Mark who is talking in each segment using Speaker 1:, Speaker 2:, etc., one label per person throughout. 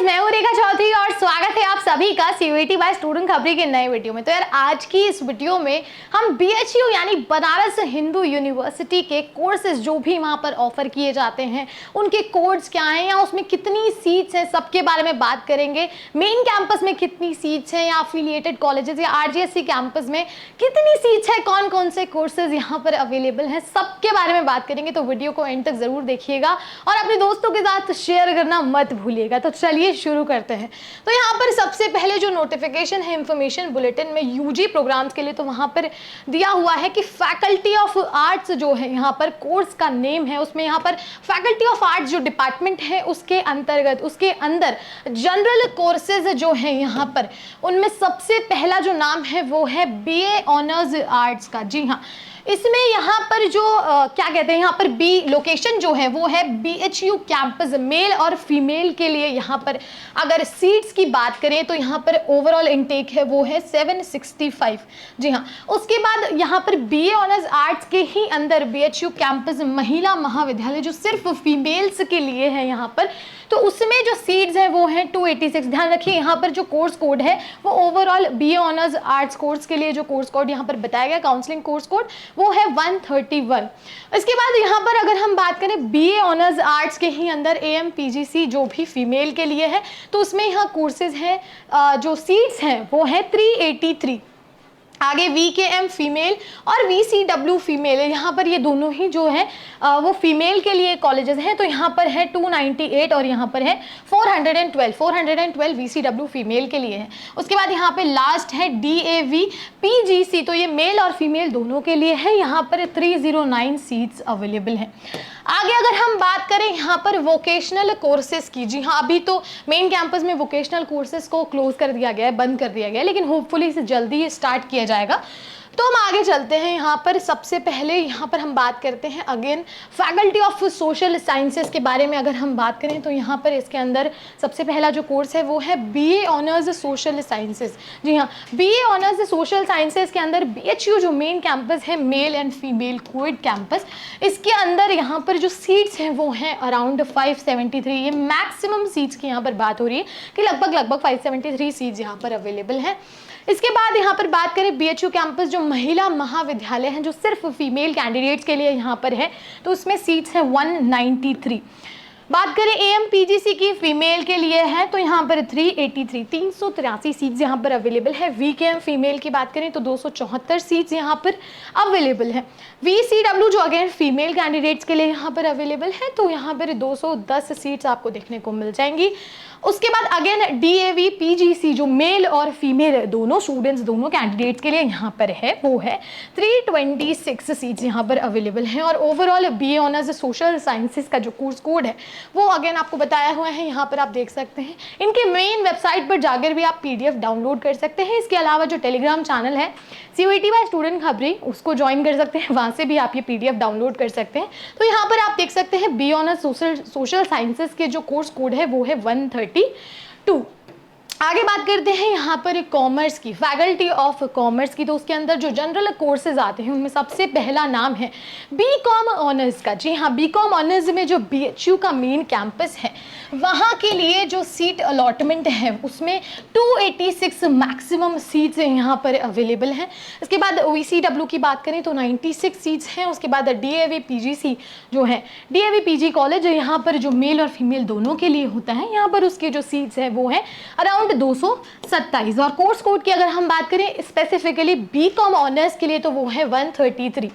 Speaker 1: मैं हूं रेखा चौधरी और स्वागत है आप सभी का सीयूईटी बाय स्टूडेंट खबरी के नए वीडियो में। तो यार आज की इस वीडियो में हम बीएचयू यानी बनारस हिंदू यूनिवर्सिटी के कोर्सेज जो भी वहां पर ऑफर किए जाते हैं उनके कोड्स क्या हैं या उसमें कितनी सीट्स हैं सबके बारे में बात करेंगे। मेन कैंपस में कितनी सीट्स हैं या अफिलिएटेड कॉलेजेस या आरजीएससी कैंपस में कितनी सीट्स है, कौन कौन से कोर्सेज यहाँ पर अवेलेबल हैं, सबके बारे में बात करेंगे। तो वीडियो को एंड तक जरूर देखिएगा और अपने दोस्तों के साथ शेयर करना मत भूलिएगा। तो चलिए शुरू करते हैं। तो यहाँ पर सबसे पहले जो नोटिफिकेशन है इंफॉर्मेशन बुलेटिन में यूजी प्रोग्राम्स के लिए, तो वहाँ पर दिया हुआ है कि फैकल्टी ऑफ आर्ट्स जो है यहाँ पर कोर्स का नेम है, उसमें यहाँ पर फैकल्टी ऑफ आर्ट्स जो डिपार्टमेंट है उसके अंतर्गत उसके अंदर जनरल कोर्सेज जो है यहाँ पर उनमें सबसे पहला जो नाम है वो है बीए ऑनर्स आर्ट्स का। जी हाँ, इसमें यहाँ पर जो क्या कहते हैं, यहाँ पर बी लोकेशन जो है वो है बीएचयू कैंपस। मेल और फीमेल के लिए यहाँ पर अगर सीट्स की बात करें तो यहाँ पर ओवरऑल इनटेक है वो है 765। जी हाँ, उसके बाद यहाँ पर बीए ऑनर्स आर्ट्स के ही अंदर बीएचयू कैंपस महिला महाविद्यालय जो सिर्फ फीमेल्स के लिए है यहाँ पर, तो उसमें जो सीट्स हैं वो है 286। ध्यान रखिए यहाँ पर जो कोर्स कोड है वो overall BA honours arts course के लिए जो कोर्स कोड यहाँ पर बताया गया काउंसलिंग कोर्स कोड वो है 131। इसके बाद यहाँ पर अगर हम बात करें बीए ऑनर्स आर्ट्स के ही अंदर एएम पीजीसी जो भी फीमेल के लिए है, तो उसमें यहाँ कोर्सेज हैं जो सीट्स हैं वो है 383। आगे वीकेएम फीमेल और वीसीडब्ल्यू फीमेल है, यहाँ पर ये दोनों ही जो है वो फीमेल के लिए कॉलेजेस हैं। तो यहाँ पर है 298 और यहाँ पर है 412 वीसीडब्ल्यू फीमेल के लिए है। उसके बाद यहाँ पे लास्ट है डीएवी पीजीसी, तो ये मेल और फीमेल दोनों के लिए है। यहाँ पर 309 सीट्स अवेलेबल हैं। आगे अगर हम बात करें यहाँ पर वोकेशनल कोर्सेज की, जी हाँ, अभी तो मेन कैंपस में वोकेशनल कोर्सेज को क्लोज कर दिया गया है, बंद कर दिया गया है, लेकिन होपफुली इसे जल्दी ही स्टार्ट किया जाएगा। तो हम आगे चलते हैं। यहाँ पर सबसे पहले यहाँ पर हम बात करते हैं again faculty of social sciences के बारे में। अगर हम बात करें तो यहाँ पर इसके अंदर सबसे पहला जो कोर्स है वो है बीए ऑनर्स सोशल साइंसेस। जी हाँ, बीए ऑनर्स सोशल साइंसेस के अंदर बीएचयू जो मेन कैंपस है male and female coed campus, इसके अंदर यहाँ पर जो सीट्स हैं वो हैं अराउंड 573। ये मैक्सिमम सीट्स की यहाँ पर बात हो रही है कि लगभग 573 सीट्स यहाँ पर अवेलेबल हैं। इसके बाद यहाँ पर बात करें बीएचयू कैंपस जो महिला महाविद्यालय हैं जो सिर्फ फीमेल कैंडिडेट्स के लिए यहाँ पर है, तो उसमें सीट्स हैं 193। बात करें एएम पीजीसी की फीमेल के लिए है तो यहाँ पर 383 सीट्स यहाँ पर अवेलेबल है। वीकेएम फीमेल की बात करें तो 274 सीट्स यहाँ पर अवेलेबल है। वीसीडब्ल्यू जो अगेन फीमेल कैंडिडेट्स के लिए यहाँ पर अवेलेबल है, तो यहाँ पर 210 सीट्स आपको देखने को मिल जाएंगी। उसके बाद अगेन डीएवी पीजीसी जो मेल और फीमेल दोनों स्टूडेंट्स दोनों कैंडिडेट्स के लिए यहाँ पर है वो है 326 सीट्स यहाँ पर अवेलेबल हैं। और overall BA honours social sciences का जो कोर्स कोड है वो अगेन आपको बताया हुआ है, यहाँ पर आप देख सकते हैं। इनके मेन वेबसाइट पर जाकर भी आप पीडीएफ डाउनलोड कर सकते हैं। इसके अलावा जो टेलीग्राम चैनल है सीयूईटी बाय स्टूडेंट खबरी उसको ज्वाइन कर सकते हैं, वहाँ से भी आप ये पीडीएफ डाउनलोड कर सकते हैं। तो यहाँ पर आप देख सकते हैं बीए ऑनर्स सोशल साइंसेस के जो कोर्स कोड है वो है 132। आगे बात करते हैं यहाँ पर कॉमर्स की, फैकल्टी ऑफ कॉमर्स की, तो उसके अंदर जो जनरल कोर्सेज आते हैं उनमें सबसे पहला नाम है बीकॉम ऑनर्स का। जी हाँ, बीकॉम ऑनर्स में जो बीएचयू का मेन कैंपस है वहाँ के लिए जो सीट अलॉटमेंट है उसमें 286 मैक्सिमम सीट्स यहाँ पर अवेलेबल हैं। इसके बाद वीसीडब्ल्यू की बात करें तो 96 सीट्स हैं। उसके बाद डीएवी पीजीसी जो है डीएवी पीजी कॉलेज यहाँ पर जो मेल और फीमेल दोनों के लिए होता है, यहाँ पर उसके जो सीट्स हैं वो है अराउंड 227। और कोर्स कोड की अगर हम बात करें स्पेसिफिकली बीकॉम ऑनर्स के लिए तो वो है 133।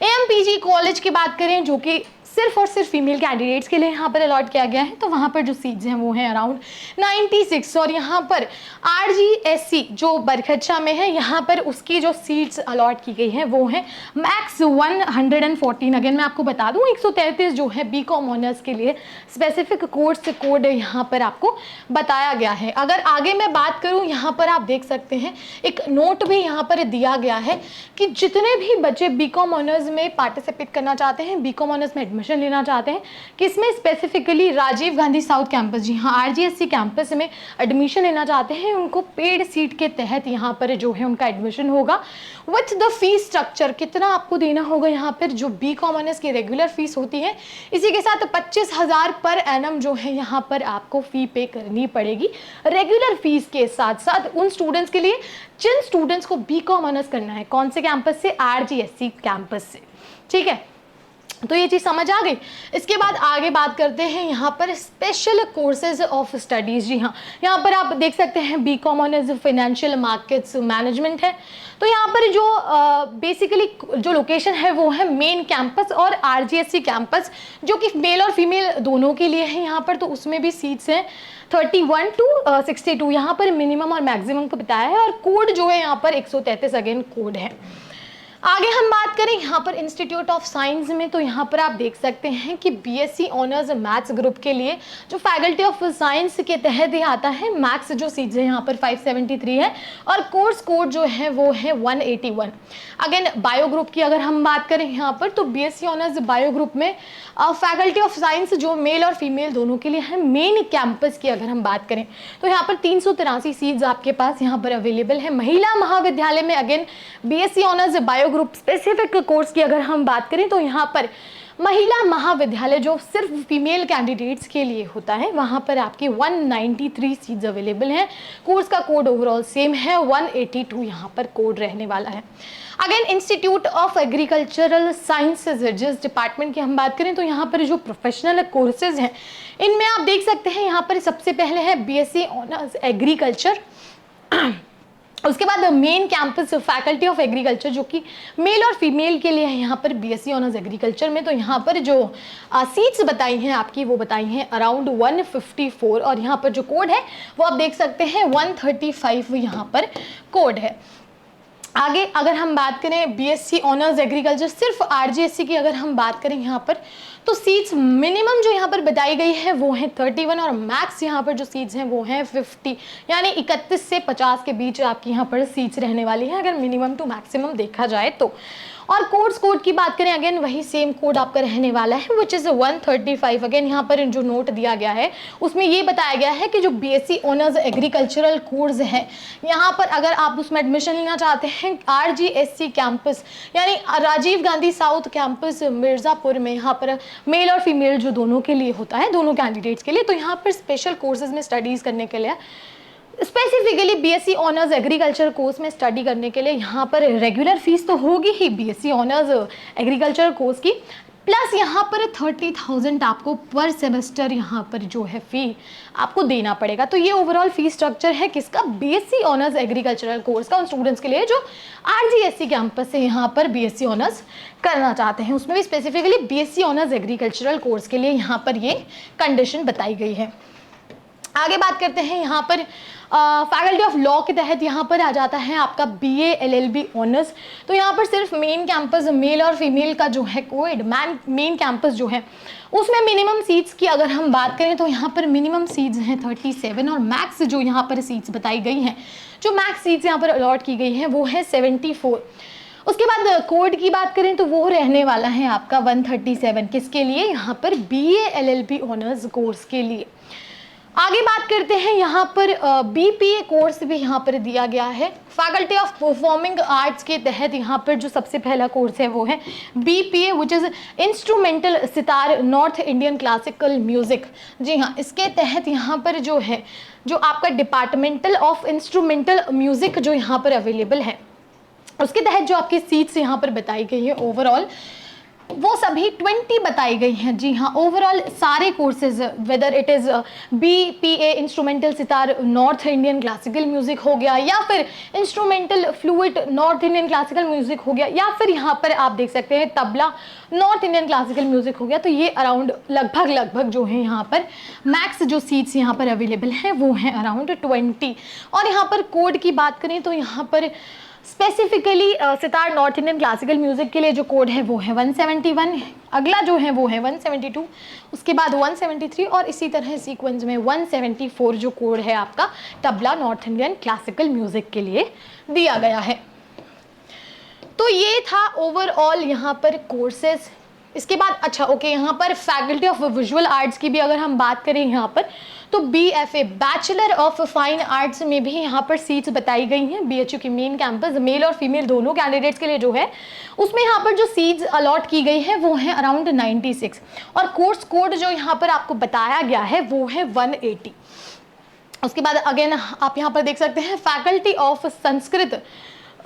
Speaker 1: एएमपीजी कॉलेज की बात करें जो कि सिर्फ और सिर्फ फीमेल कैंडिडेट्स के लिए यहाँ पर अलॉट किया गया है, तो वहाँ पर जो सीट्स हैं वो हैं अराउंड 96। और यहाँ पर आरजीएससी जो बरखच्चा में है यहाँ पर उसकी जो सीट्स अलॉट की गई हैं वो है मैक्स 114। अगेन मैं आपको बता दूँ 133 जो है बीकॉम ऑनर्स के लिए स्पेसिफिक कोर्स कोड यहाँ पर आपको बताया गया है। अगर आगे मैं बात करूँ यहाँ पर आप देख सकते हैं एक नोट भी यहाँ पर दिया गया है कि जितने भी बच्चे बीकॉम ऑनर्स में पार्टिसिपेट करना चाहते हैं, बीकॉम ऑनर्स में एडमिशन लेना चाहते हैं, किसमें specifically Rajiv Gandhi south campus, जी हाँ RGSC कैंपस में एडमिशन लेना चाहते हैं, उनको पेड सीट के तहत यहाँ पर जो है उनका एडमिशन होगा विथ द फीस स्ट्रक्चर। कितना आपको देना होगा यहाँ पर, जो BCom ऑनर्स की रेगुलर फीस होती है इसी के साथ 25,000 पर एनम जो है यहाँ पर आपको फी पे करनी पड़ेगी रेगुलर फीस के साथ साथ उन स्टूडेंट्स के लिए जिन स्टूडेंट्स को BCom ऑनर्स करना है। कौन से कैंपस से? RGSC कैंपस से। ठीक है, तो ये चीज़ समझ आ गई। इसके बाद आगे बात करते हैं यहाँ पर स्पेशल कोर्सेज ऑफ स्टडीज़। जी हाँ, यहाँ पर आप देख सकते हैं BCom honours financial markets management है। तो यहाँ पर जो बेसिकली जो लोकेशन है वो है मेन कैंपस और RGSC कैंपस, जो कि मेल और फीमेल दोनों के लिए है यहाँ पर। तो उसमें भी सीट्स हैं 31 to 62 यहाँ पर मिनिमम और मैक्सिमम को बताया है, और कोड जो है यहाँ पर 133 अगेन कोड है। आगे हम बात करें यहाँ पर इंस्टीट्यूट ऑफ साइंस में, तो यहाँ पर आप देख सकते हैं कि BSc ऑनर्स मैथ्स ग्रुप के लिए जो फैकल्टी ऑफ साइंस के तहत ही आता है, मैथ्स जो सीट्स है यहाँ पर 573 है और कोर्स कोड जो है वो है 181। अगेन बायो ग्रुप की अगर हम बात करें यहाँ पर, तो BSc ऑनर्स बायो ग्रुप में फैकल्टी ऑफ साइंस जो मेल और फीमेल दोनों के लिए है। मेन कैंपस की अगर हम बात करें तो यहाँ पर 383 सीट्स आपके पास यहाँ पर अवेलेबल है। महिला महाविद्यालय में again BSc honours bio group specific course की अगर हम बात करें तो यहाँ पर महिला महाविद्यालय जो सिर्फ फीमेल कैंडिडेट्स के लिए होता है, वहाँ पर आपकी 193 सीट्स अवेलेबल हैं। कोर्स का कोड ओवरऑल सेम है, 182 यहाँ पर कोड रहने वाला है। Again institute of agricultural sciences, जिस डिपार्टमेंट की हम बात करें तो यहाँ पर जो प्रोफेशनल कोर्सेज हैं इनमें आप देख सकते हैं यहाँ पर सबसे पहले है BSc ऑनर्स एग्रीकल्चर। उसके बाद main campus faculty of agriculture जो कि मेल और फीमेल के लिए है यहाँ पर BSc ऑनर्स एग्रीकल्चर में। तो यहाँ पर जो सीट्स बताई हैं आपकी वो बताई हैं अराउंड 154, और यहाँ पर जो कोड है वो आप देख सकते हैं 135 यहाँ पर कोड है। आगे अगर हम बात करें BSc ऑनर्स एग्रीकल्चर सिर्फ RGSC की अगर हम बात करें यहाँ पर, तो सीट्स मिनिमम जो यहाँ पर बताई गई है वो है 31 और मैक्स यहाँ पर जो सीट्स हैं वो हैं 50, यानी 31 से 50 के बीच आपकी यहाँ पर सीट्स रहने वाली हैं अगर मिनिमम टू मैक्सिमम देखा जाए तो। और कोर्स कोड की बात करें अगेन वही सेम कोड आपका रहने वाला है विच इज़ 135। अगेन यहाँ पर जो नोट दिया गया है उसमें ये बताया गया है कि जो BSc ऑनर्स एग्रीकल्चरल कोर्स है यहाँ पर अगर आप उसमें एडमिशन लेना चाहते हैं RGSC कैंपस यानी राजीव गांधी साउथ कैंपस मिर्ज़ापुर में, यहाँ पर मेल और फीमेल जो दोनों के लिए होता है, दोनों कैंडिडेट्स के लिए, तो यहाँ पर स्पेशल कोर्सेज में स्टडीज़ करने के लिए specifically BSc honours agriculture course में स्टडी करने के लिए यहाँ पर रेगुलर फीस तो होगी ही BSc ऑनर्स एग्रीकल्चर कोर्स की, प्लस यहाँ पर 30,000 आपको पर सेमेस्टर यहाँ पर जो है फ़ी आपको देना पड़ेगा। तो ये ओवरऑल फी स्ट्रक्चर है किसका? BSc ऑनर्स एग्रीकल्चरल कोर्स का उन स्टूडेंट्स के लिए जो RGSC कैंपस से यहाँ पर BSc ऑनर्स करना चाहते हैं। उसमें भी specifically BSc honours agricultural course के लिए यहाँ पर ये कंडीशन बताई गई है। आगे बात करते हैं यहाँ पर फैकल्टी ऑफ लॉ के तहत यहाँ पर आ जाता है आपका BA LLB ऑनर्स। तो यहाँ पर सिर्फ मेन कैंपस मेल और फीमेल का जो है कोएड मेन कैंपस जो है उसमें मिनिमम सीट्स की अगर हम बात करें तो यहाँ पर मिनिमम सीट्स हैं 37 और मैक्स जो यहाँ पर सीट्स बताई गई हैं, जो मैक्स सीट्स यहाँ पर अलॉट की गई हैं वो है 74। उसके बाद कोड की बात करें तो वो रहने वाला है आपका 137 किसके लिए? यहाँ पर BA LLB ऑनर्स कोर्स के लिए। आगे बात करते हैं यहाँ पर BPA कोर्स भी यहाँ पर दिया गया है फैकल्टी ऑफ परफॉर्मिंग आर्ट्स के तहत। यहाँ पर जो सबसे पहला कोर्स है वो है BPA which is instrumental sitar north Indian classical music. जी हाँ, इसके तहत यहाँ पर जो है जो आपका डिपार्टमेंटल ऑफ इंस्ट्रूमेंटल म्यूज़िक जो यहाँ पर अवेलेबल है उसके तहत जो आपकी सीट्स यहाँ पर बताई गई है ओवरऑल वो सभी 20 बताई गई हैं। जी हाँ, ओवरऑल सारे courses whether it is BPA instrumental sitar north Indian classical music हो गया या फिर instrumental fluid north Indian classical music हो गया या फिर यहाँ पर आप देख सकते हैं tabla north Indian classical music हो गया, तो ये अराउंड लगभग जो है यहाँ पर मैक्स जो सीट्स यहाँ पर अवेलेबल हैं वो हैं अराउंड 20। और यहाँ पर कोड की बात करें तो यहाँ पर specifically sitar north Indian classical music के लिए जो कोड है वो है 171, अगला जो है वो है 172, उसके बाद 173 और इसी तरह सीक्वेंस में 174 जो कोड है आपका tabla north Indian classical music के लिए दिया गया है। तो ये था ओवरऑल यहाँ पर कोर्सेज इसके बाद अच्छा ओके, यहाँ पर फैकल्टी ऑफ विजुअल आर्ट्स की भी अगर हम बात करें यहाँ पर, तो BFA bachelor of fine arts में भी यहाँ पर सीट्स बताई गई हैं। BHU की मेन कैंपस मेल और फीमेल दोनों कैंडिडेट्स के लिए जो है, उसमें यहाँ पर जो सीट्स अलॉट की गई है वो है अराउंड 96, और कोर्स कोड जो यहाँ पर आपको बताया गया है वो है 180। उसके बाद अगेन आप यहाँ पर देख सकते हैं फैकल्टी ऑफ संस्कृत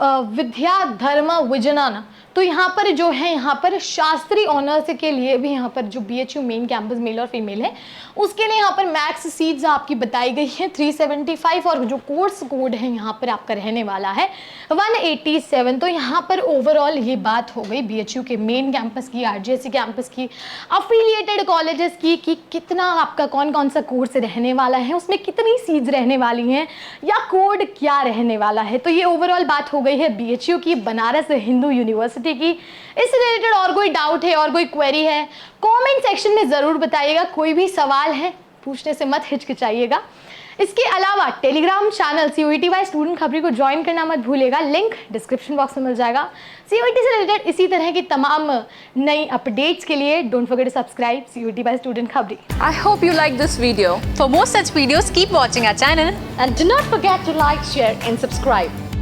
Speaker 1: विद्या धर्म विजनन, तो यहाँ पर जो है यहाँ पर शास्त्री ऑनर्स के लिए भी यहाँ पर जो BHU मेन कैंपस मेल और फीमेल है उसके लिए यहाँ पर मैक्स सीट्स आपकी बताई गई है 375, और जो कोर्स कोड है यहाँ पर आपका रहने वाला है 187। तो यहाँ पर ओवरऑल ये बात हो गई BHU के मेन कैंपस की, RGSC कैंपस की, अफिलिएटेड कॉलेजेस की, कि कितना आपका कौन कौन सा कोर्स रहने वाला है, उसमें कितनी सीट्स रहने वाली हैं या कोड क्या रहने वाला है। तो ये ओवरऑल बात हो गई है BHU की, बनारस हिंदू यूनिवर्सिटी की। इससे रिलेटेड और कोई डाउट है और कोई क्वेरी है कमेंट सेक्शन में ज़रूर बताइएगा। कोई भी सवाल है पूछने से मत हिचकिचाइएगा। इसके अलावा telegram channel CUET by student Khabri को ज्वाइन करना मत भूलिएगा, लिंक डिस्क्रिप्शन बॉक्स में मिल जाएगा। CUET से रिलेटेड इसी तरह की तमाम नई अपडेट्स के लिए don't forget to subscribe CUET by student Khabri.
Speaker 2: I hope you like this video. For more such videos, keep watching our channel.
Speaker 3: And do not forget to like, share and subscribe.